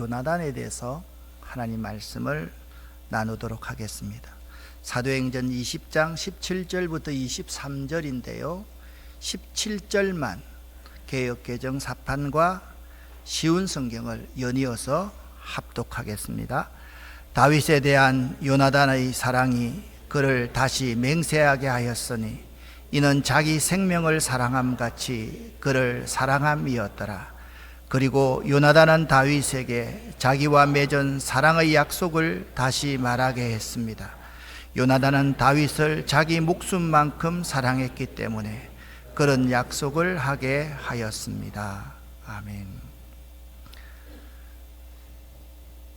요나단에 대해서 하나님 말씀을 나누도록 하겠습니다. 사도행전 20장 17절부터 23절인데요 17절만 개역개정 사판과 쉬운 성경을 연이어서 합독하겠습니다. 다윗에 대한 요나단의 사랑이 그를 다시 맹세하게 하였으니 이는 자기 생명을 사랑함같이 그를 사랑함이었더라. 그리고 요나단은 다윗에게 자기와 맺은 사랑의 약속을 다시 말하게 했습니다. 요나단은 다윗을 자기 목숨만큼 사랑했기 때문에 그런 약속을 하게 하였습니다. 아멘.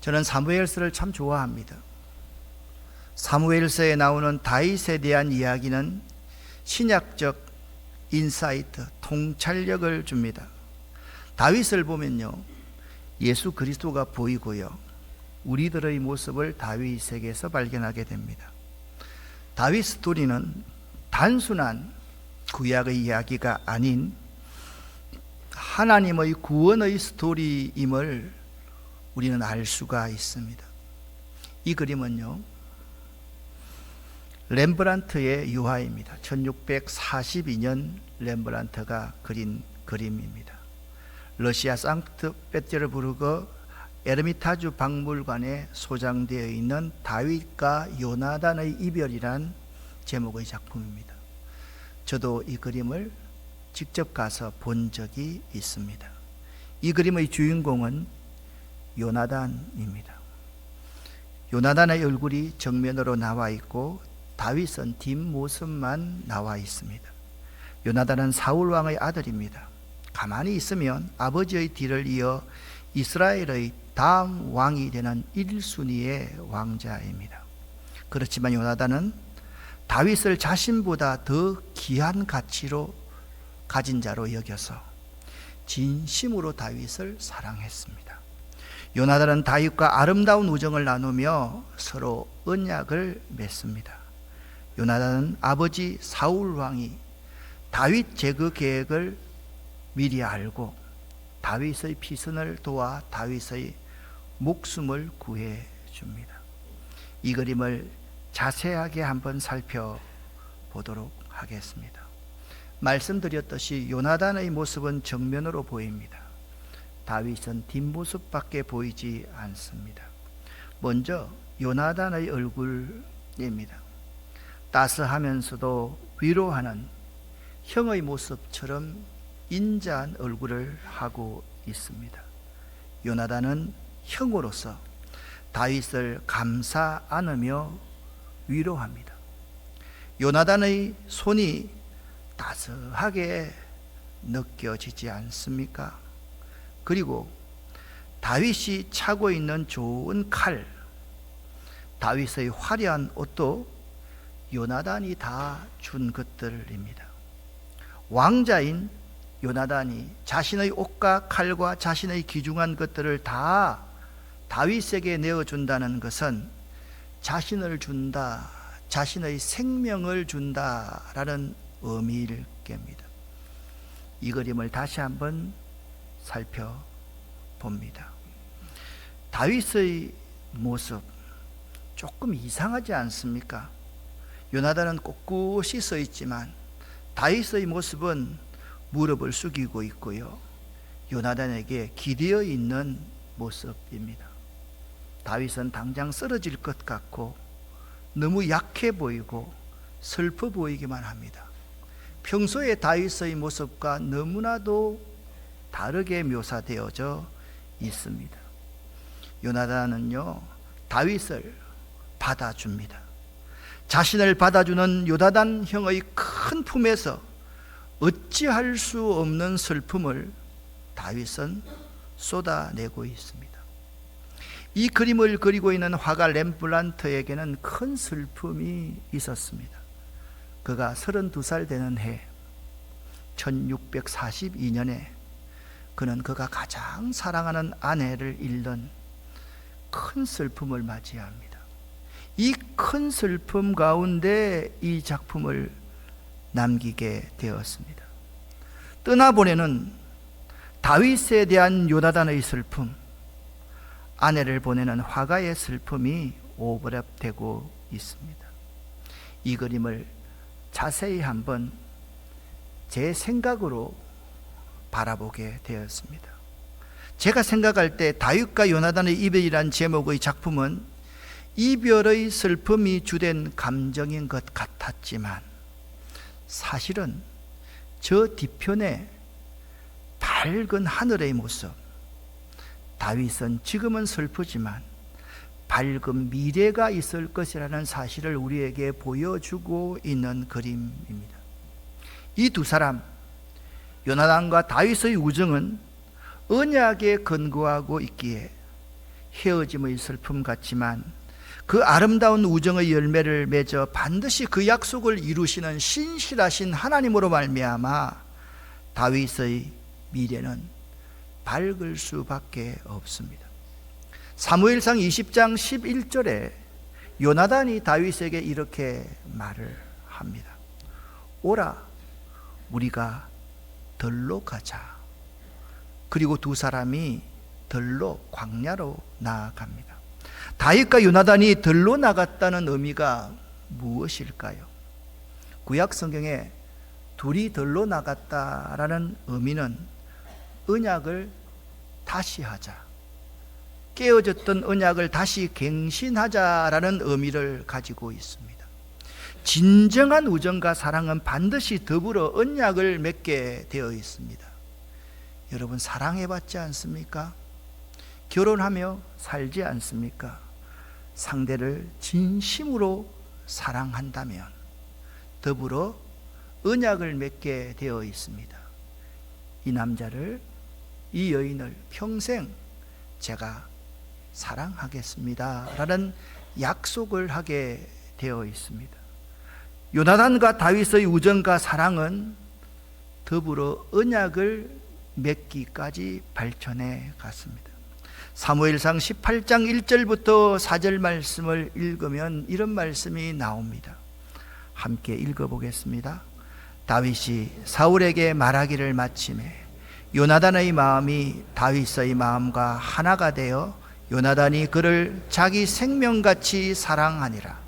저는 사무엘서를 참 좋아합니다. 사무엘서에 나오는 다윗에 대한 이야기는 신약적 인사이트, 통찰력을 줍니다. 다윗을 보면요 예수 그리스도가 보이고요 우리들의 모습을 다윗에게서 발견하게 됩니다. 다윗 스토리는 단순한 구약의 이야기가 아닌 하나님의 구원의 스토리임을 우리는 알 수가 있습니다. 이 그림은요 렘브란트의 유화입니다. 1642년 렘브란트가 그린 그림입니다. 러시아 상트페테르부르크 에르미타주 박물관에 소장되어 있는 다윗과 요나단의 이별이란 제목의 작품입니다. 저도 이 그림을 직접 가서 본 적이 있습니다. 이 그림의 주인공은 요나단입니다. 요나단의 얼굴이 정면으로 나와 있고 다윗은 뒷모습만 나와 있습니다. 요나단은 사울 왕의 아들입니다. 가만히 있으면 아버지의 뒤를 이어 이스라엘의 다음 왕이 되는 1순위의 왕자입니다. 그렇지만 요나단은 다윗을 자신보다 더 귀한 가치로 가진 자로 여겨서 진심으로 다윗을 사랑했습니다. 요나단은 다윗과 아름다운 우정을 나누며 서로 언약을 맺습니다. 요나단은 아버지 사울 왕이 다윗 제거 계획을 미리 알고 다윗의 피선을 도와 다윗의 목숨을 구해 줍니다. 이 그림을 자세하게 한번 살펴보도록 하겠습니다. 말씀드렸듯이 요나단의 모습은 정면으로 보입니다. 다윗은 뒷모습밖에 보이지 않습니다. 먼저 요나단의 얼굴입니다. 따스하면서도 위로하는 형의 모습처럼 인자한 얼굴을 하고 있습니다. 요나단은 형으로서 다윗을 감싸 안으며 위로합니다. 요나단의 손이 따스하게 느껴지지 않습니까? 그리고 다윗이 차고 있는 좋은 칼, 다윗의 화려한 옷도 요나단이 다 준 것들입니다. 왕자인 요나단이 자신의 옷과 칼과 자신의 귀중한 것들을 다 다윗에게 내어준다는 것은 자신을 준다, 자신의 생명을 준다라는 의미일 겁니다. 이 그림을 다시 한번 살펴봅니다. 다윗의 모습 조금 이상하지 않습니까? 요나단은 꼿꼿이 서 있지만 다윗의 모습은 무릎을 숙이고 있고요 요나단에게 기대어 있는 모습입니다. 다윗은 당장 쓰러질 것 같고 너무 약해 보이고 슬퍼 보이기만 합니다. 평소의 다윗의 모습과 너무나도 다르게 묘사되어져 있습니다. 요나단은요 다윗을 받아줍니다. 자신을 받아주는 요나단 형의 큰 품에서 어찌할 수 없는 슬픔을 다윗은 쏟아내고 있습니다. 이 그림을 그리고 있는 화가 렘브란트에게는 큰 슬픔이 있었습니다. 그가 32살 되는 해 1642년에 그는 그가 가장 사랑하는 아내를 잃는 큰 슬픔을 맞이합니다. 이 큰 슬픔 가운데 이 작품을 남기게 되었습니다. 떠나보내는 다윗에 대한 요나단의 슬픔, 아내를 보내는 화가의 슬픔이 오버랩되고 있습니다. 이 그림을 자세히 한번 제 생각으로 바라보게 되었습니다. 제가 생각할 때 다윗과 요나단의 이별이란 제목의 작품은 이별의 슬픔이 주된 감정인 것 같았지만 사실은 저 뒤편에 밝은 하늘의 모습, 다윗은 지금은 슬프지만 밝은 미래가 있을 것이라는 사실을 우리에게 보여주고 있는 그림입니다. 이 두 사람, 요나단과 다윗의 우정은 언약에 근거하고 있기에 헤어짐의 슬픔 같지만 그 아름다운 우정의 열매를 맺어 반드시 그 약속을 이루시는 신실하신 하나님으로 말미암아 다윗의 미래는 밝을 수밖에 없습니다. 사무엘상 20장 11절에 요나단이 다윗에게 이렇게 말을 합니다. 오라, 우리가 들로 가자. 그리고 두 사람이 들로 광야로 나아갑니다. 다윗과 요나단이 들로 나갔다는 의미가 무엇일까요? 구약 성경에 둘이 들로 나갔다라는 의미는 언약을 다시 하자, 깨어졌던 언약을 다시 갱신하자라는 의미를 가지고 있습니다. 진정한 우정과 사랑은 반드시 더불어 언약을 맺게 되어 있습니다. 여러분, 사랑해봤지 않습니까? 결혼하며 살지 않습니까? 상대를 진심으로 사랑한다면 더불어 언약을 맺게 되어 있습니다. 이 남자를, 이 여인을 평생 제가 사랑하겠습니다 라는 약속을 하게 되어 있습니다. 요나단과 다윗의 우정과 사랑은 더불어 언약을 맺기까지 발전해 갔습니다. 사무엘상 18장 1절부터 4절 말씀을 읽으면 이런 말씀이 나옵니다. 함께 읽어보겠습니다. 다윗이 사울에게 말하기를 마치매 요나단의 마음이 다윗의 마음과 하나가 되어 요나단이 그를 자기 생명같이 사랑하니라.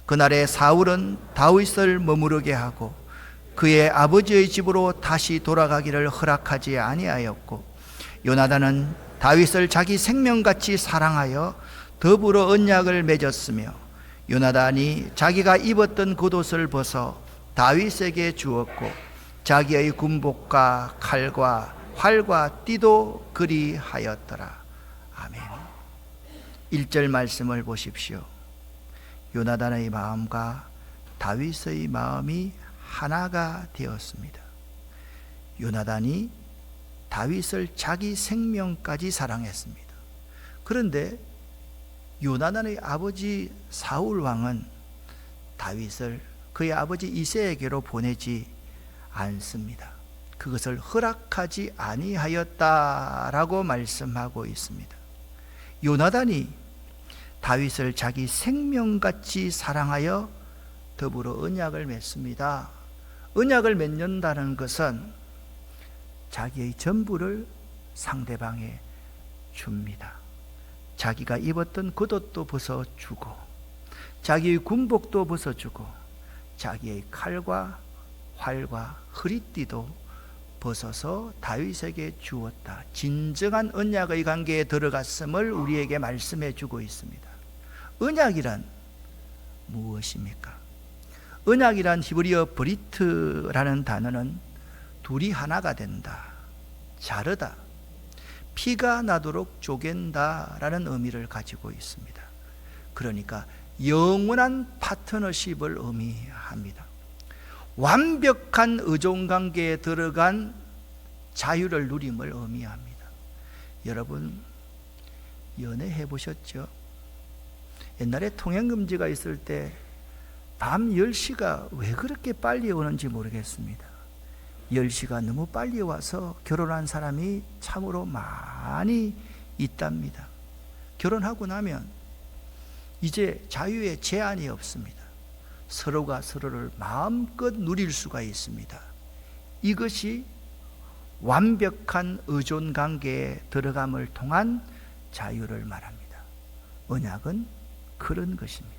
그날에 사울은 다윗을 머무르게 하고 그의 아버지의 집으로 다시 돌아가기를 허락하지 아니하였고 요나단은 다윗을 자기 생명같이 사랑하여 더불어 언약을 맺었으며 요나단이 자기가 입었던 겉옷을 벗어 다윗에게 주었고 자기의 군복과 칼과 활과 띠도 그리하였더라. 아멘. 1절 말씀을 보십시오. 요나단의 마음과 다윗의 마음이 하나가 되었습니다. 요나단이 다윗을 자기 생명까지 사랑했습니다. 그런데 요나단의 아버지 사울 왕은 다윗을 그의 아버지 이새에게로 보내지 않습니다. 그것을 허락하지 아니하였다라고 말씀하고 있습니다. 요나단이 다윗을 자기 생명같이 사랑하여 더불어 언약을 맺습니다. 언약을 맺는다는 것은 자기의 전부를 상대방에 줍니다. 자기가 입었던 겉옷도 벗어주고 자기의 군복도 벗어주고 자기의 칼과 활과 허리띠도 벗어서 다윗에게 주었다. 진정한 언약의 관계에 들어갔음을 우리에게 말씀해 주고 있습니다. 언약이란 무엇입니까? 언약이란 히브리어 브리트라는 단어는 둘이 하나가 된다, 자르다, 피가 나도록 쪼갠다 라는 의미를 가지고 있습니다. 그러니까 영원한 파트너십을 의미합니다. 완벽한 의존관계에 들어간 자유를 누림을 의미합니다. 여러분, 연애해 보셨죠? 옛날에 통행금지가 있을 때 밤 10시가 왜 그렇게 빨리 오는지 모르겠습니다. 10시가 너무 빨리 와서 결혼한 사람이 참으로 많이 있답니다. 결혼하고 나면 이제 자유에 제한이 없습니다. 서로가 서로를 마음껏 누릴 수가 있습니다. 이것이 완벽한 의존관계에 들어감을 통한 자유를 말합니다. 언약은 그런 것입니다.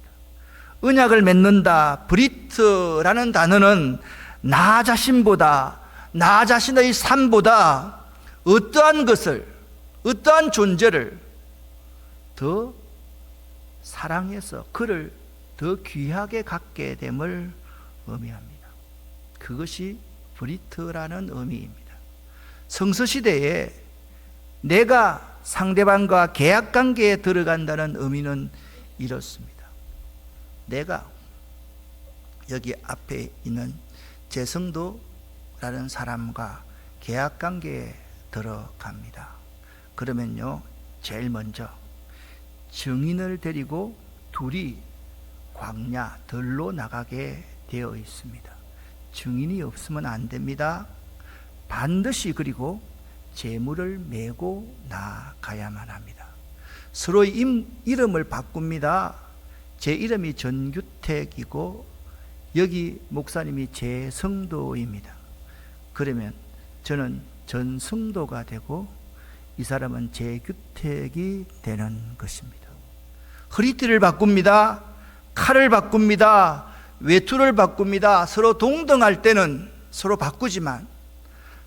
언약을 맺는다, 브리트라는 단어는 나 자신보다, 나 자신의 삶보다 어떠한 것을, 어떠한 존재를 더 사랑해서 그를 더 귀하게 갖게 됨을 의미합니다. 그것이 브리트라는 의미입니다. 성서시대에 내가 상대방과 계약관계에 들어간다는 의미는 이렇습니다. 내가 여기 앞에 있는 제성도라는 사람과 계약관계에 들어갑니다. 그러면요, 제일 먼저 증인을 데리고 둘이 광야 들로 나가게 되어 있습니다. 증인이 없으면 안 됩니다. 반드시 그리고 재물을 메고 나가야만 합니다. 서로의 이름을 바꿉니다. 제 이름이 전규택이고 여기 목사님이 제성도입니다. 그러면 저는 전성도가 되고 이 사람은 제규택이 되는 것입니다. 허리띠를 바꿉니다. 칼을 바꿉니다. 외투를 바꿉니다. 서로 동등할 때는 서로 바꾸지만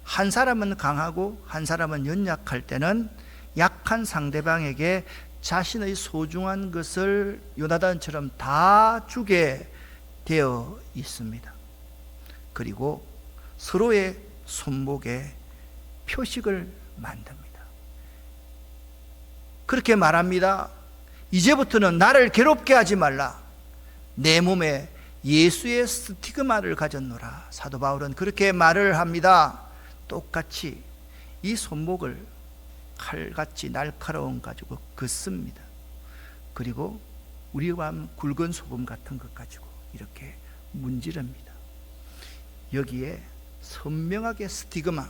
한 사람은 강하고 한 사람은 연약할 때는 약한 상대방에게 자신의 소중한 것을 요나단처럼 다 주게 되어 있습니다. 그리고 서로의 손목에 표식을 만듭니다. 그렇게 말합니다. 이제부터는 나를 괴롭게 하지 말라. 내 몸에 예수의 스티그마를 가졌노라. 사도 바울은 그렇게 말을 합니다. 똑같이 이 손목을 칼같이 날카로운 가지고 긋습니다. 그리고 우리와 굵은 소금 같은 것 가지고 이렇게 문지릅니다. 여기에 선명하게 스티그마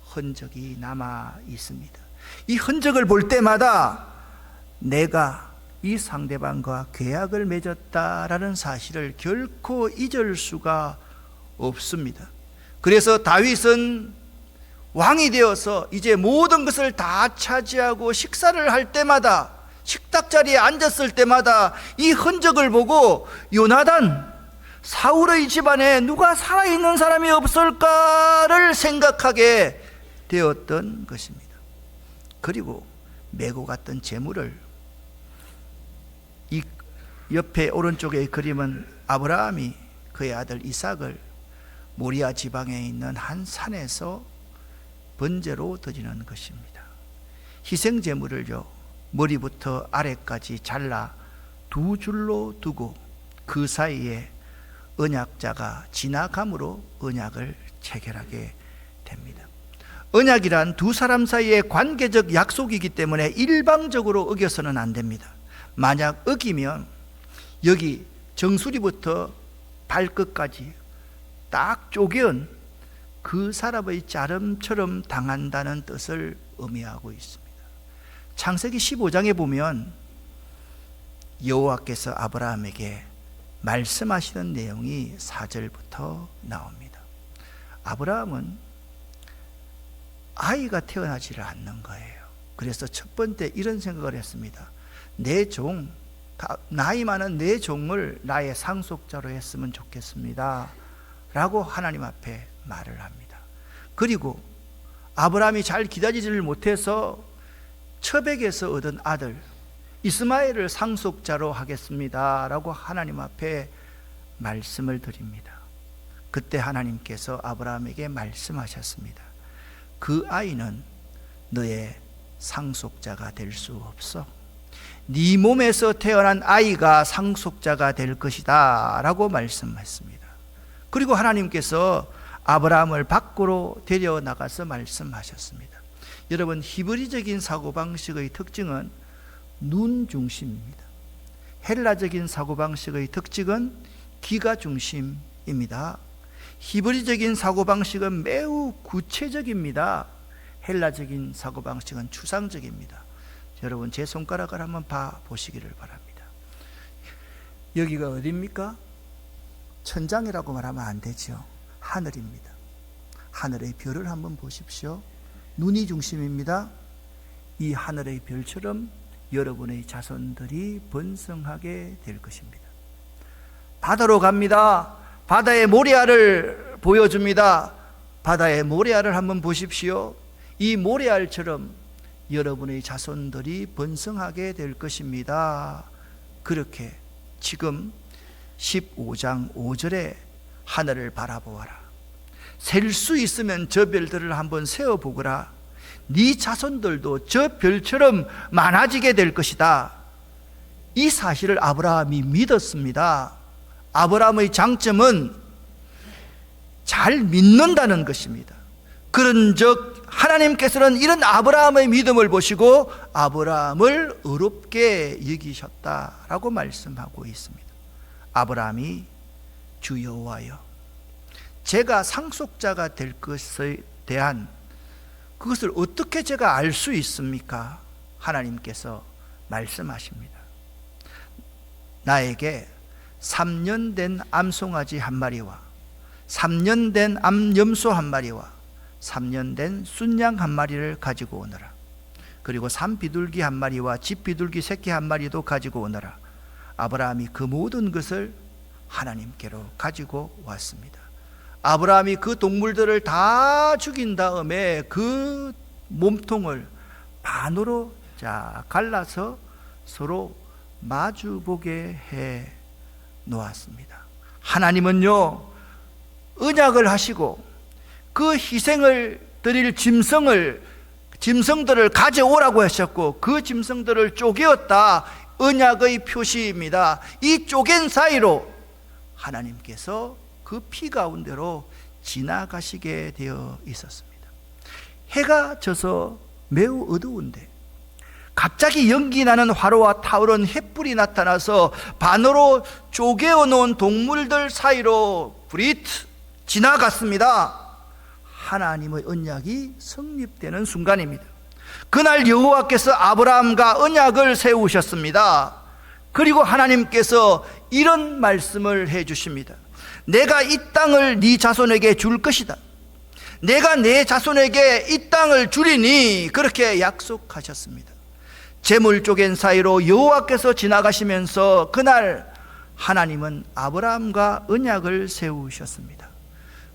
흔적이 남아 있습니다. 이 흔적을 볼 때마다 내가 이 상대방과 계약을 맺었다라는 사실을 결코 잊을 수가 없습니다. 그래서 다윗은 왕이 되어서 이제 모든 것을 다 차지하고 식사를 할 때마다, 식탁 자리에 앉았을 때마다 이 흔적을 보고 요나단, 사울의 집안에 누가 살아있는 사람이 없을까를 생각하게 되었던 것입니다. 그리고 메고 갔던 재물을, 이 옆에 오른쪽의 그림은 아브라함이 그의 아들 이삭을 모리아 지방에 있는 한 산에서 번제로 드리는 것입니다. 희생 제물을요, 머리부터 아래까지 잘라 두 줄로 두고 그 사이에 언약자가 지나감으로 언약을 체결하게 됩니다. 언약이란 두 사람 사이의 관계적 약속이기 때문에 일방적으로 어겨서는 안 됩니다. 만약 어기면 여기 정수리부터 발끝까지 딱 쪼개은 그 사람의 자름처럼 당한다는 뜻을 의미하고 있습니다. 창세기 15장에 보면 여호와께서 아브라함에게 말씀하시는 내용이 4절부터 나옵니다. 아브라함은 아이가 태어나지를 않는 거예요. 그래서 첫 번째 이런 생각을 했습니다. 내 종, 나이 많은 내 종을 나의 상속자로 했으면 좋겠습니다 라고 하나님 앞에 말을 합니다. 그리고 아브라함이 잘 기다리지를 못해서 처백에서 얻은 아들 이스마엘을 상속자로 하겠습니다 라고 하나님 앞에 말씀을 드립니다. 그때 하나님께서 아브라함에게 말씀하셨습니다. 그 아이는 너의 상속자가 될 수 없어. 네 몸에서 태어난 아이가 상속자가 될 것이다 라고 말씀했습니다. 그리고 하나님께서 아브라함을 밖으로 데려나가서 말씀하셨습니다. 여러분, 히브리적인 사고방식의 특징은 눈 중심입니다. 헬라적인 사고방식의 특징은 기가 중심입니다. 히브리적인 사고방식은 매우 구체적입니다. 헬라적인 사고방식은 추상적입니다. 여러분, 제 손가락을 한번 보시기를 바랍니다. 여기가 어디입니까? 천장이라고 말하면 안 되죠. 하늘입니다. 하늘의 별을 한번 보십시오. 눈이 중심입니다. 이 하늘의 별처럼 여러분의 자손들이 번성하게 될 것입니다. 바다로 갑니다. 바다의 모래알을 보여줍니다. 바다의 모래알을 한번 보십시오. 이 모래알처럼 여러분의 자손들이 번성하게 될 것입니다. 그렇게 지금 15장 5절에 하늘을 바라보아라. 셀 수 있으면 저 별들을 한번 세어보거라. 네 자손들도 저 별처럼 많아지게 될 것이다. 이 사실을 아브라함이 믿었습니다. 아브라함의 장점은 잘 믿는다는 것입니다. 그런즉 하나님께서는 이런 아브라함의 믿음을 보시고 아브라함을 의롭게 여기셨다라고 말씀하고 있습니다. 아브라함이 주 여호와여, 제가 상속자가 될 것에 대한 그것을 어떻게 제가 알 수 있습니까? 하나님께서 말씀하십니다. 나에게 3년 된 암송아지 한 마리와 3년 된 암염소 한 마리와 3년 된 순양 한 마리를 가지고 오너라. 그리고 산비둘기 한 마리와 집비둘기 새끼 한 마리도 가지고 오너라. 아브라함이 그 모든 것을 하나님께로 가지고 왔습니다. 아브라함이 그 동물들을 다 죽인 다음에 그 몸통을 반으로 갈라서 서로 마주보게 해 놓았습니다. 하나님은요, 언약을 하시고 그 희생을 드릴 짐승들을 가져오라고 하셨고 그 짐승들을 쪼개었다. 언약의 표시입니다. 이 쪼갠 사이로 하나님께서 그 피 가운데로 지나가시게 되어 있었습니다. 해가 져서 매우 어두운데 갑자기 연기 나는 화로와 타오른 횃불이 나타나서 반으로 쪼개어 놓은 동물들 사이로 브리트 지나갔습니다. 하나님의 언약이 성립되는 순간입니다. 그날 여호와께서 아브라함과 언약을 세우셨습니다. 그리고 하나님께서 이런 말씀을 해 주십니다. 내가 이 땅을 네 자손에게 줄 것이다. 내가 내 자손에게 이 땅을 주리니, 그렇게 약속하셨습니다. 재물 쪼갠 사이로 여호와께서 지나가시면서 그날 하나님은 아브라함과 언약을 세우셨습니다.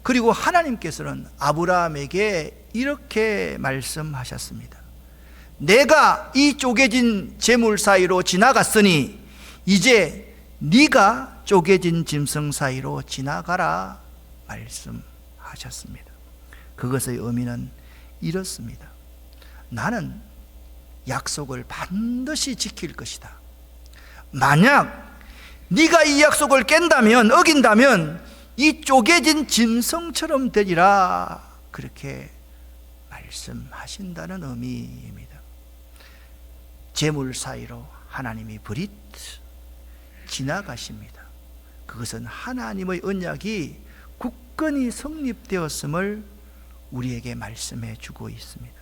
그리고 하나님께서는 아브라함에게 이렇게 말씀하셨습니다. 내가 이 쪼개진 재물 사이로 지나갔으니 이제 네가 쪼개진 짐승 사이로 지나가라 말씀하셨습니다. 그것의 의미는 이렇습니다. 나는 약속을 반드시 지킬 것이다. 만약 네가 이 약속을 깬다면, 어긴다면 이 쪼개진 짐승처럼 되리라, 그렇게 말씀하신다는 의미입니다. 재물 사이로 하나님이 브릿 지나가십니다. 그것은 하나님의 언약이 굳건히 성립되었음을 우리에게 말씀해 주고 있습니다.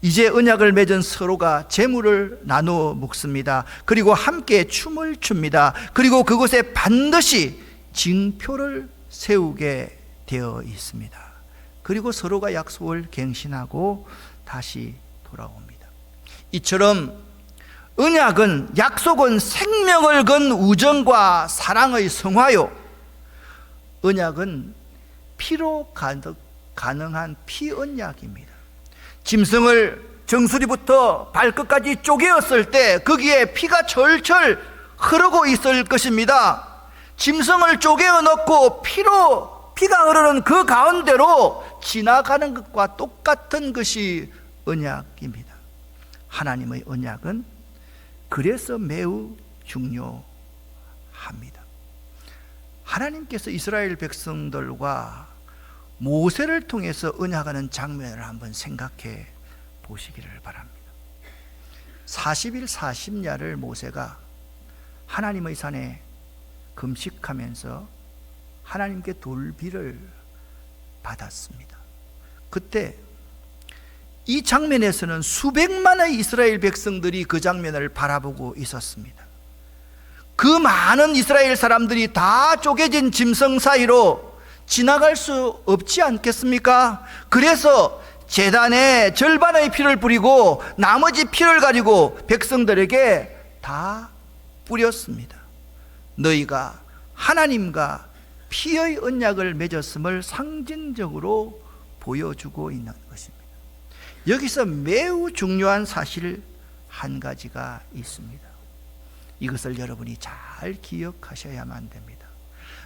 이제 언약을 맺은 서로가 재물을 나누어 먹습니다. 그리고 함께 춤을 춥니다. 그리고 그곳에 반드시 징표를 세우게 되어 있습니다. 그리고 서로가 약속을 갱신하고 다시 돌아옵니다. 이처럼 언약은, 약속은 생명을 건 우정과 사랑의 성화요, 언약은 피로 가능한 피언약입니다. 짐승을 정수리부터 발끝까지 쪼개었을 때 거기에 피가 철철 흐르고 있을 것입니다. 짐승을 쪼개어 넣고 피가 흐르는 그 가운데로 지나가는 것과 똑같은 것이 언약입니다. 하나님의 언약은 그래서 매우 중요합니다. 하나님께서 이스라엘 백성들과 모세를 통해서 언약하는 장면을 한번 생각해 보시기를 바랍니다. 40일 40야를 모세가 하나님의 산에 금식하면서 하나님께 돌비를 받았습니다. 그때 이 장면에서는 수백만의 이스라엘 백성들이 그 장면을 바라보고 있었습니다. 그 많은 이스라엘 사람들이 다 쪼개진 짐승 사이로 지나갈 수 없지 않겠습니까? 그래서 제단에 절반의 피를 뿌리고 나머지 피를 가지고 백성들에게 다 뿌렸습니다. 너희가 하나님과 피의 언약을 맺었음을 상징적으로 보여주고 있는 것입니다. 여기서 매우 중요한 사실 한 가지가 있습니다. 이것을 여러분이 잘 기억하셔야만 됩니다.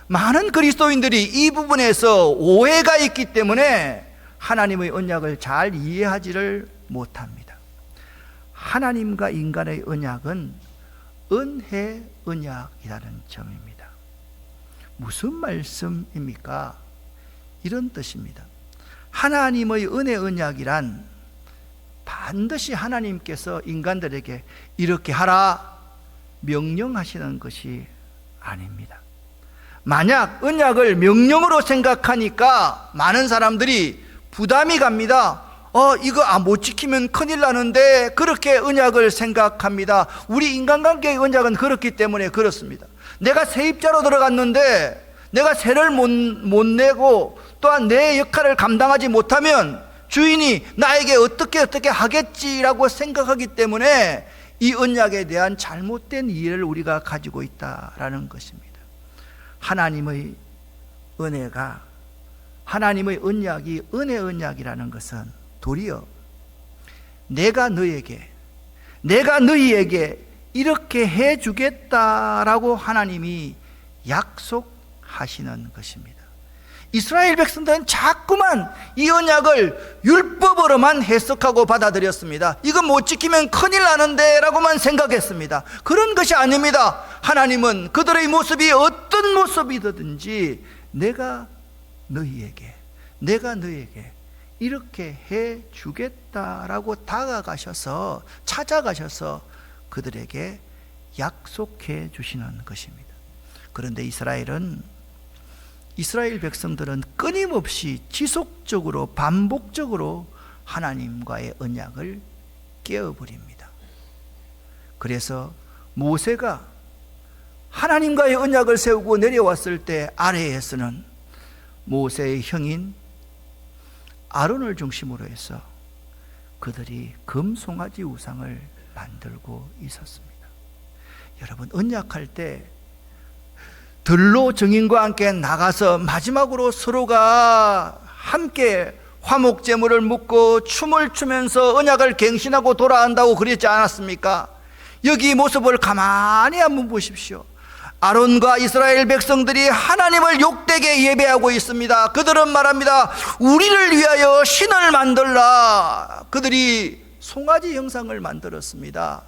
많은 그리스도인들이 이 부분에서 오해가 있기 때문에 하나님의 언약을 잘 이해하지를 못합니다. 하나님과 인간의 언약은 은혜 언약이라는 점입니다. 무슨 말씀입니까? 이런 뜻입니다. 하나님의 은혜 언약이란 반드시 하나님께서 인간들에게 이렇게 하라 명령하시는 것이 아닙니다. 만약 언약을 명령으로 생각하니까 많은 사람들이 부담이 갑니다. 이거 못 지키면 큰일 나는데 그렇게 언약을 생각합니다. 우리 인간관계의 언약은 그렇기 때문에 그렇습니다. 내가 세입자로 들어갔는데 내가 세를 못 내고 또한 내 역할을 감당하지 못하면 주인이 나에게 어떻게 하겠지라고 생각하기 때문에 이 언약에 대한 잘못된 이해를 우리가 가지고 있다라는 것입니다. 하나님의 은혜가, 하나님의 언약이 은혜 언약이라는 것은 도리어 내가 너희에게 이렇게 해주겠다라고 하나님이 약속하시는 것입니다. 이스라엘 백성들은 자꾸만 이 언약을 율법으로만 해석하고 받아들였습니다. 이거 못 지키면 큰일 나는데 라고만 생각했습니다. 그런 것이 아닙니다. 하나님은 그들의 모습이 어떤 모습이든지 내가 너희에게 이렇게 해 주겠다라고 다가가셔서 찾아가셔서 그들에게 약속해 주시는 것입니다. 그런데 이스라엘 백성들은 끊임없이 지속적으로 반복적으로 하나님과의 언약을 깨어버립니다. 그래서 모세가 하나님과의 언약을 세우고 내려왔을 때 아래에서는 모세의 형인 아론을 중심으로 해서 그들이 금송아지 우상을 만들고 있었습니다. 여러분, 언약할 때 들로 증인과 함께 나가서 마지막으로 서로가 함께 화목제물을 묻고 춤을 추면서 언약을 갱신하고 돌아간다고 그랬지 않았습니까? 여기 모습을 가만히 한번 보십시오. 아론과 이스라엘 백성들이 하나님을 욕되게 예배하고 있습니다. 그들은 말합니다. 우리를 위하여 신을 만들라. 그들이 송아지 형상을 만들었습니다.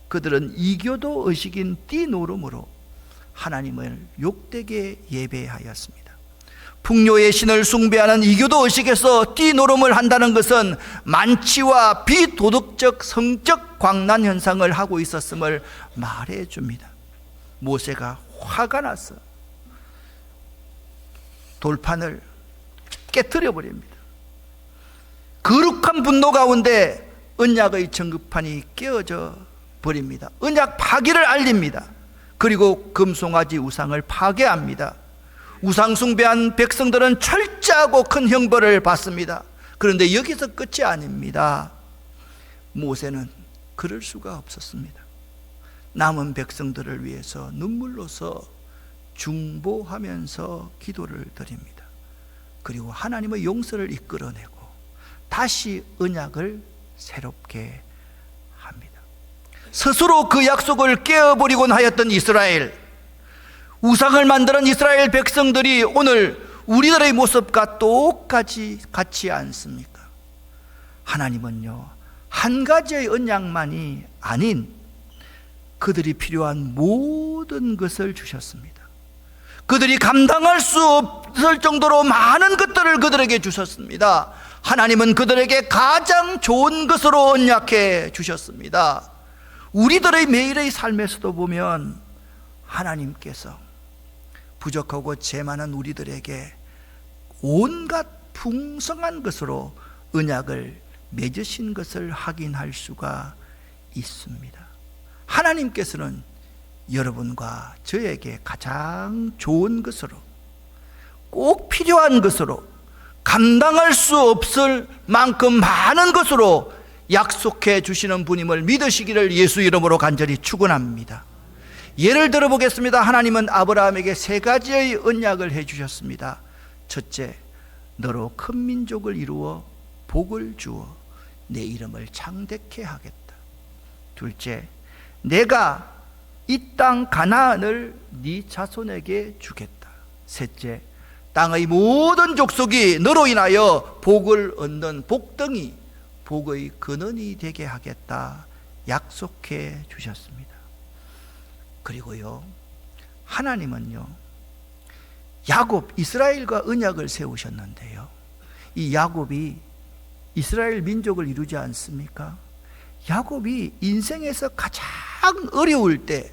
그들은 이교도 의식인 띠노름으로 하나님을 욕되게 예배하였습니다. 풍요의 신을 숭배하는 이교도 의식에서 띠노름을 한다는 것은 만취와 비도덕적 성적 광란 현상을 하고 있었음을 말해줍니다. 모세가 화가 나서 돌판을 깨트려 버립니다. 거룩한 분노 가운데 언약의 전급판이 깨어져 버립니다. 언약 파기를 알립니다. 그리고 금송아지 우상을 파괴합니다. 우상 숭배한 백성들은 철저하고 큰 형벌을 받습니다. 그런데 여기서 끝이 아닙니다. 모세는 그럴 수가 없었습니다. 남은 백성들을 위해서 눈물로서 중보하면서 기도를 드립니다. 그리고 하나님의 용서를 이끌어내고 다시 언약을 새롭게 합니다. 스스로 그 약속을 깨어버리곤 하였던 이스라엘, 우상을 만드는 이스라엘 백성들이 오늘 우리들의 모습과 똑같이 같지 않습니까? 하나님은요, 한 가지의 언약만이 아닌 그들이 필요한 모든 것을 주셨습니다. 그들이 감당할 수 없을 정도로 많은 것들을 그들에게 주셨습니다. 하나님은 그들에게 가장 좋은 것으로 언약해 주셨습니다. 우리들의 매일의 삶에서도 보면 하나님께서 부족하고 죄 많은 우리들에게 온갖 풍성한 것으로 언약을 맺으신 것을 확인할 수가 있습니다. 하나님께서는 여러분과 저에게 가장 좋은 것으로, 꼭 필요한 것으로, 감당할 수 없을 만큼 많은 것으로 약속해 주시는 분임을 믿으시기를 예수 이름으로 간절히 축원합니다. 예를 들어 보겠습니다. 하나님은 아브라함에게 세 가지의 언약을 해 주셨습니다. 첫째, 너로 큰 민족을 이루어 복을 주어 내 이름을 창대케 하겠다. 둘째, 내가 이 땅 가나안을 네 자손에게 주겠다. 셋째, 땅의 모든 족속이 너로 인하여 복을 얻는 복덩이, 복의 근원이 되게 하겠다 약속해 주셨습니다. 그리고요, 하나님은요, 야곱, 이스라엘과 언약을 세우셨는데요, 이 야곱이 이스라엘 민족을 이루지 않습니까? 야곱이 인생에서 가장 어려울 때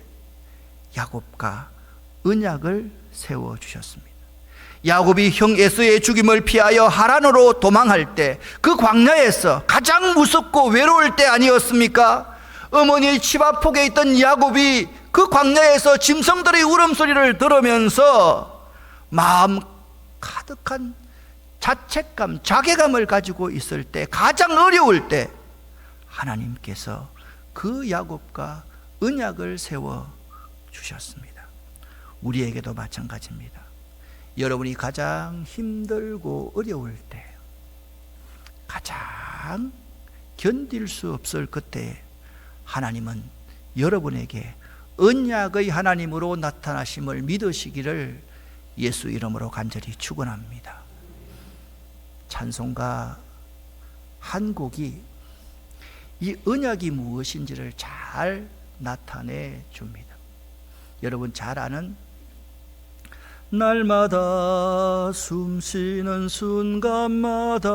야곱과 언약을 세워주셨습니다. 야곱이 형 에서의 죽임을 피하여 하란으로 도망할 때 그 광야에서 가장 무섭고 외로울 때 아니었습니까? 어머니의 치마폭에 있던 야곱이 그 광야에서 짐승들의 울음소리를 들으면서 마음 가득한 자책감, 자괴감을 가지고 있을 때, 가장 어려울 때 하나님께서 그 야곱과 언약을 세워 주셨습니다. 우리에게도 마찬가지입니다. 여러분이 가장 힘들고 어려울 때, 가장 견딜 수 없을 그때 하나님은 여러분에게 언약의 하나님으로 나타나심을 믿으시기를 예수 이름으로 간절히 축원합니다. 찬송가 한 곡이 이 언약이 무엇인지를 잘 나타내 줍니다. 여러분 잘 아는 날마다 숨쉬는 순간마다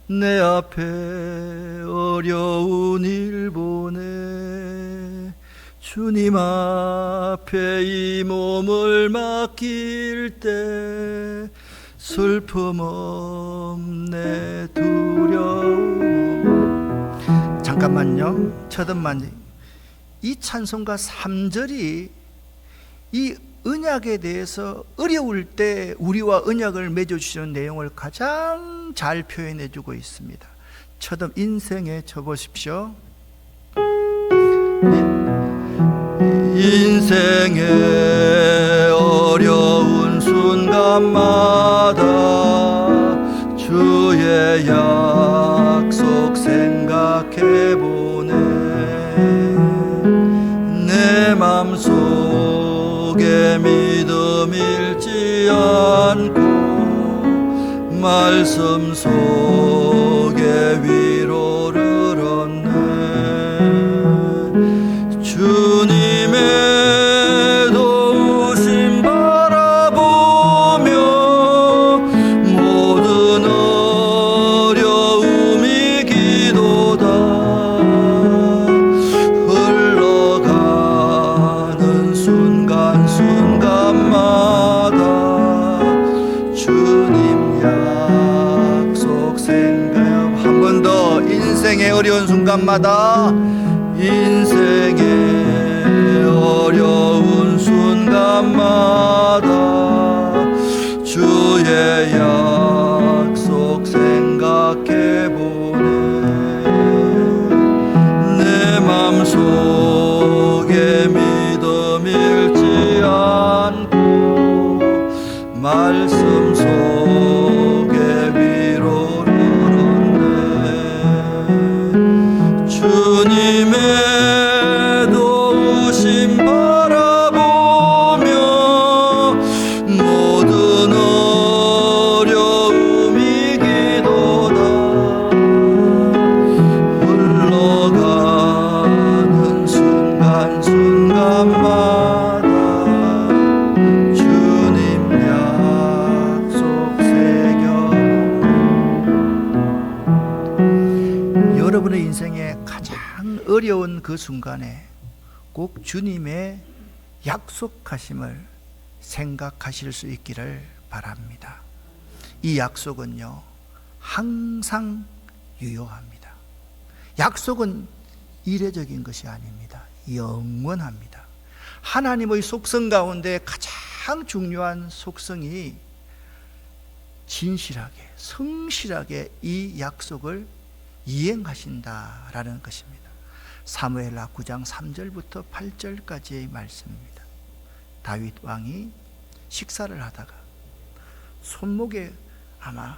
내 앞에 어려운 일 보내 주님 앞에 이 몸을 맡길 때 슬픔 없네 두려움. 잠깐만요. 첫음만, 이 찬송가 3절이 이 언약에 대해서 어려울 때 우리와 언약을 맺어주시는 내용을 가장 잘 표현해 주고 있습니다. 첫음 인생에 쳐보십시오. 인생의 어려운 순간마다 주의 약속 생각해보네. 내 맘속에 믿음 잃지 않고 말씀 속에 위로를 얻네. 주님의 도우심 바라보며 모든 어려움이 기도다. 흘러가는 순간순간마다 주님 약속 생각. 한 번 더. 인생의 어려운 순간마다, 인생의 어려운 순간마다 주의 약속 생각해보네. 내 맘속에 믿음 잃지 않고 말씀 속에 위로를 얻네. 주님의 도우심 바라보며 모든 어려움이 기도다. 흘러가는 순간순간마다 주님 약속 새겨. 여러분의 인생에 가장 어려운 그 순간에 꼭 주님의 약속하심을 생각하실 수 있기를 바랍니다. 이 약속은요, 항상 유효합니다. 약속은 이례적인 것이 아닙니다. 영원합니다. 하나님의 속성 가운데 가장 중요한 속성이 진실하게 성실하게 이 약속을 이행하신다라는 것입니다. 사무엘하 9장 3절부터 8절까지의 말씀입니다. 다윗 왕이 식사를 하다가 손목에 아마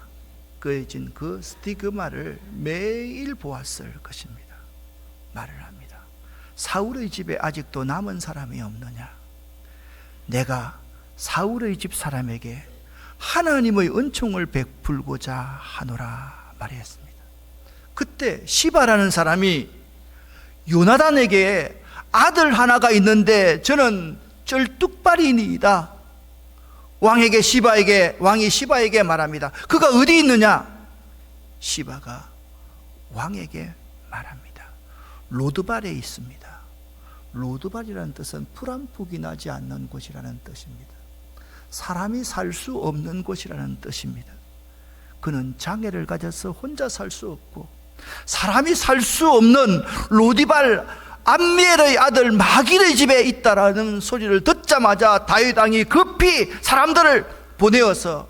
그어진 그 스티그마를 매일 보았을 것입니다. 말을 합니다. 사울의 집에 아직도 남은 사람이 없느냐? 내가 사울의 집 사람에게 하나님의 은총을 베풀고자 하노라 말했습니다. 그때 시바라는 사람이 요나단에게 아들 하나가 있는데 저는 쩔뚝발이니이다. 왕이 시바에게 말합니다. 그가 어디 있느냐? 시바가 왕에게 말합니다. 로드발에 있습니다. 로드발이라는 뜻은 풀 한 푼이 나지 않는 곳이라는 뜻입니다. 사람이 살 수 없는 곳이라는 뜻입니다. 그는 장애를 가져서 혼자 살 수 없고 사람이 살 수 없는 로디발 암미엘의 아들 마길의 집에 있다라는 소리를 듣자마자 다윗 왕이 급히 사람들을 보내어서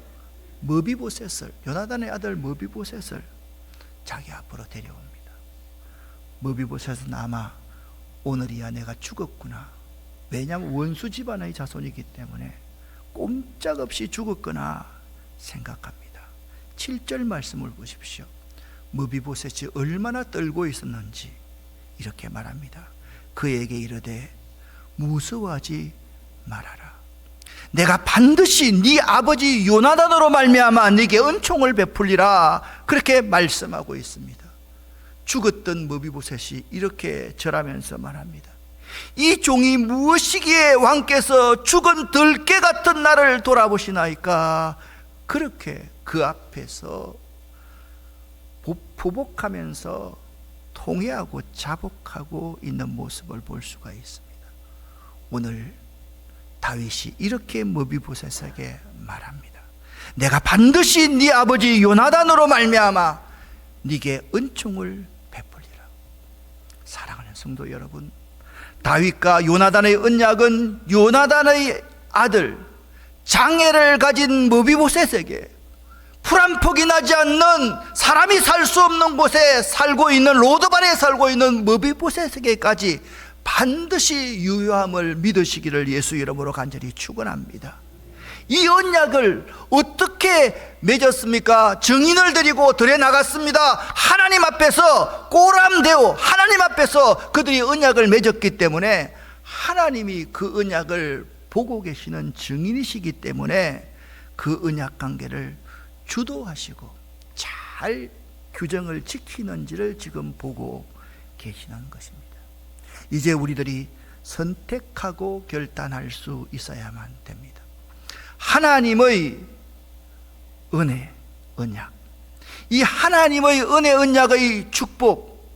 머비보셋을, 요나단의 아들 머비보셋을 자기 앞으로 데려옵니다. 머비보셋은 아마 오늘이야 내가 죽었구나, 왜냐하면 원수 집안의 자손이기 때문에 꼼짝없이 죽었거나 생각합니다. 7절 말씀을 보십시오. 머비보셋이 얼마나 떨고 있었는지 이렇게 말합니다. 그에게 이르되 무서워하지 말아라. 내가 반드시 네 아버지 요나단으로 말미암아 네게 은총을 베풀리라. 그렇게 말씀하고 있습니다. 죽었던 머비보셋이 이렇게 절하면서 말합니다. 이 종이 무엇이기에 왕께서 죽은 들깨 같은 나를 돌아보시나이까. 그렇게 그 앞에서 보복하면서 통회하고 자복하고 있는 모습을 볼 수가 있습니다. 오늘 다윗이 이렇게 머비보셋에게 말합니다. 내가 반드시 네 아버지 요나단으로 말미암아 네게 은총을 베풀리라. 사랑하는 성도 여러분, 다윗과 요나단의 언약은 요나단의 아들 장애를 가진 머비보셋에게 풀 한 폭이 나지 않는 사람이 살 수 없는 곳에 살고 있는 로드발에 살고 있는 머비보셋에게까지 반드시 유효함을 믿으시기를 예수 이름으로 간절히 축원합니다. 이 언약을 어떻게 맺었습니까? 증인을 드리고 들여 나갔습니다. 하나님 앞에서 꼬람되어 하나님 앞에서 그들이 언약을 맺었기 때문에 하나님이 그 언약을 보고 계시는 증인이시기 때문에 그 언약 관계를 주도하시고 잘 규정을 지키는지를 지금 보고 계시는 것입니다. 이제 우리들이 선택하고 결단할 수 있어야만 됩니다. 하나님의 은혜, 언약, 이 하나님의 은혜, 언약의 축복,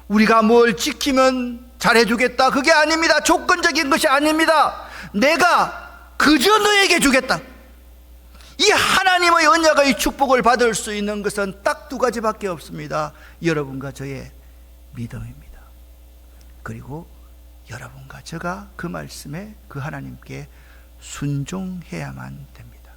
우리가 뭘 지키면 잘해주겠다, 그게 아닙니다. 조건적인 것이 아닙니다. 내가 그저 너에게 주겠다. 이 하나님의 언약의 축복을 받을 수 있는 것은 딱 두 가지밖에 없습니다. 여러분과 저의 믿음입니다. 그리고 여러분과 제가 그 말씀에 그 하나님께 순종해야만 됩니다.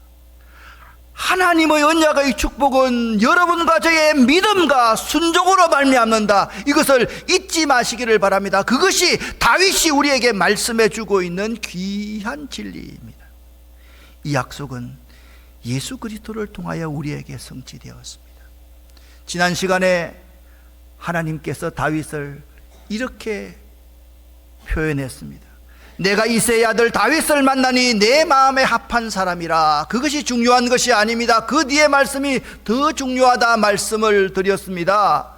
하나님의 언약의 축복은 여러분과 저의 믿음과 순종으로 말미암는다. 이것을 잊지 마시기를 바랍니다. 그것이 다윗이 우리에게 말씀해 주고 있는 귀한 진리입니다. 이 약속은 예수 그리스도를 통하여 우리에게 성취되었습니다. 지난 시간에 하나님께서 다윗을 이렇게 표현했습니다. 내가 이새의 아들 다윗을 만나니 내 마음에 합한 사람이라. 그것이 중요한 것이 아닙니다. 그 뒤에 말씀이 더 중요하다 말씀을 드렸습니다.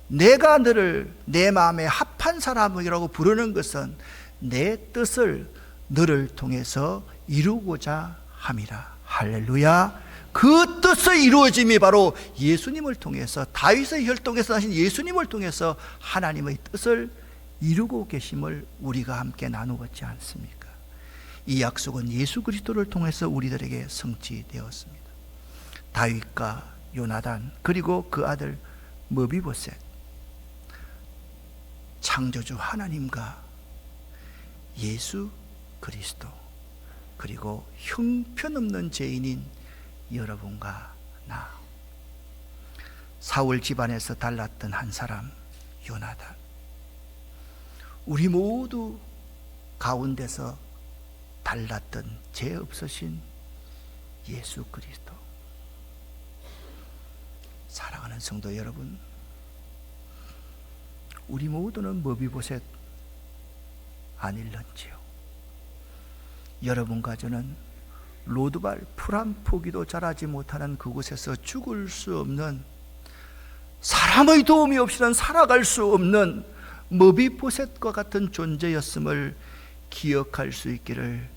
내가 너를 내 마음에 합한 사람이라고 부르는 것은 내 뜻을 너를 통해서 이루고자 함이라. 할렐루야. 그 뜻의 이루어짐이 바로 예수님을 통해서, 다윗의 혈통에서 나신 예수님을 통해서 하나님의 뜻을 이루고 계심을 우리가 함께 나누었지 않습니까? 이 약속은 예수 그리스도를 통해서 우리들에게 성취되었습니다. 다윗과 요나단, 그리고 그 아들 머비보셋, 창조주 하나님과 예수 그리스도, 그리고 형편없는 죄인인 여러분과 나, 사울 집안에서 달랐던 한 사람 요나단, 우리 모두 가운데서 달랐던 죄 없으신 예수 그리스도. 사랑하는 성도 여러분, 우리 모두는 머비보셋 아닐런지요? 여러분과 저는 로드발 풀 한 포기도 자라지 못하는 그곳에서 죽을 수 없는, 사람의 도움이 없이는 살아갈 수 없는 머비보셋과 같은 존재였음을 기억할 수 있기를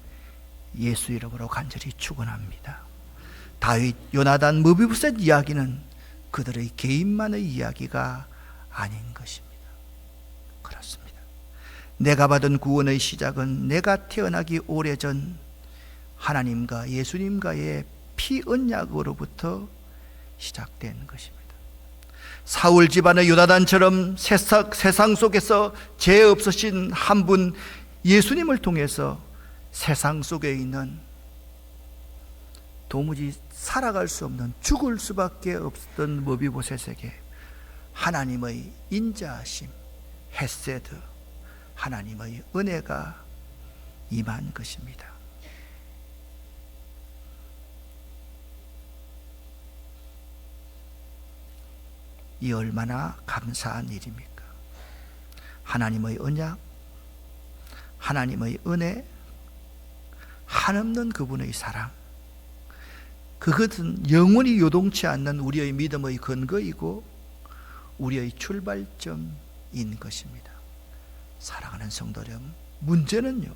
예수 이름으로 간절히 축원합니다. 다윗, 요나단, 머비보셋 이야기는 그들의 개인만의 이야기가 아닌 것입니다. 그렇습니다. 내가 받은 구원의 시작은 내가 태어나기 오래전 하나님과 예수님과의 피 언약으로부터 시작된 것입니다. 사울 집안의 요나단처럼 세상 속에서 죄 없으신 한 분 예수님을 통해서 세상 속에 있는 도무지 살아갈 수 없는, 죽을 수밖에 없었던 머비보셋에게 하나님의 인자하심, 헤세드, 하나님의 은혜가 임한 것입니다. 이 얼마나 감사한 일입니까? 하나님의 언약, 하나님의 은혜, 한없는 그분의 사랑, 그것은 영원히 요동치 않는 우리의 믿음의 근거이고 우리의 출발점인 것입니다. 사랑하는 성도 여러분, 문제는요,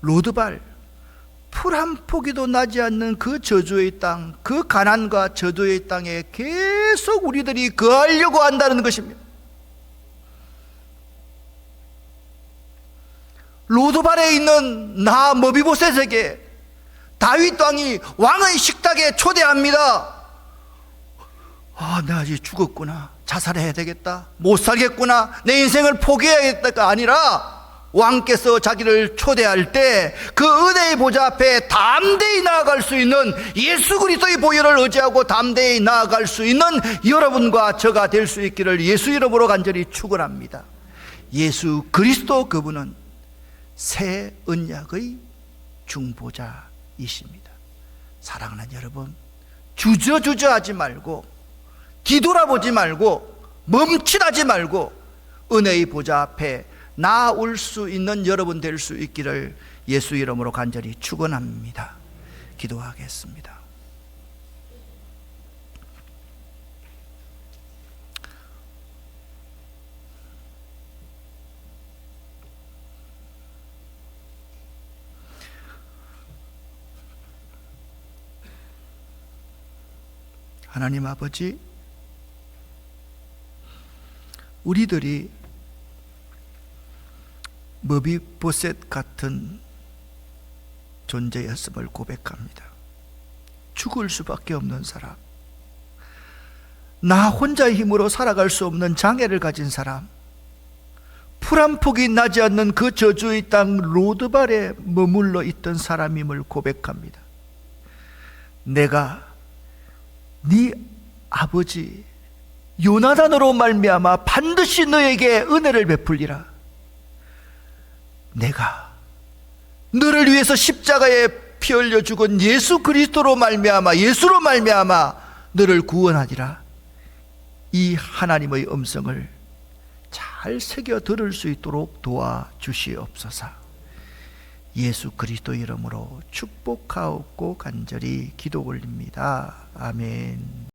로드발 풀 한 포기도 나지 않는 그 저주의 땅, 그 가난과 저주의 땅에 계속 우리들이 거하려고 한다는 것입니다. 로드발에 있는 나 머비보셋에게 다윗 왕이 왕의 식탁에 초대합니다. 나 이제 죽었구나, 자살해야 되겠다, 못 살겠구나, 내 인생을 포기해야겠다가 아니라 왕께서 자기를 초대할 때 그 은혜의 보좌 앞에 담대히 나아갈 수 있는, 예수 그리스도의 보혈을 의지하고 담대히 나아갈 수 있는 여러분과 저가 될 수 있기를 예수 이름으로 간절히 축원합니다. 예수 그리스도, 그분은 새 언약의 중보자이십니다. 사랑하는 여러분, 주저하지 말고, 뒤돌아보지 말고, 멈칫하지 말고 은혜의 보좌 앞에 나올 수 있는 여러분 될 수 있기를 예수 이름으로 간절히 축원합니다. 기도하겠습니다. 하나님 아버지, 우리들이 머비보셋 같은 존재였음을 고백합니다. 죽을 수밖에 없는 사람, 나 혼자의 힘으로 살아갈 수 없는 장애를 가진 사람, 풀 한 폭이 나지 않는 그 저주의 땅 로드발에 머물러 있던 사람임을 고백합니다. 내가 네 아버지 요나단으로 말미암아 반드시 너에게 은혜를 베풀리라. 내가 너를 위해서 십자가에 피 흘려 죽은 예수 그리스도로 말미암아, 예수로 말미암아 너를 구원하리라. 이 하나님의 음성을 잘 새겨 들을 수 있도록 도와주시옵소서. 예수 그리스도 이름으로 축복하옵고 간절히 기도 올립니다. 아멘.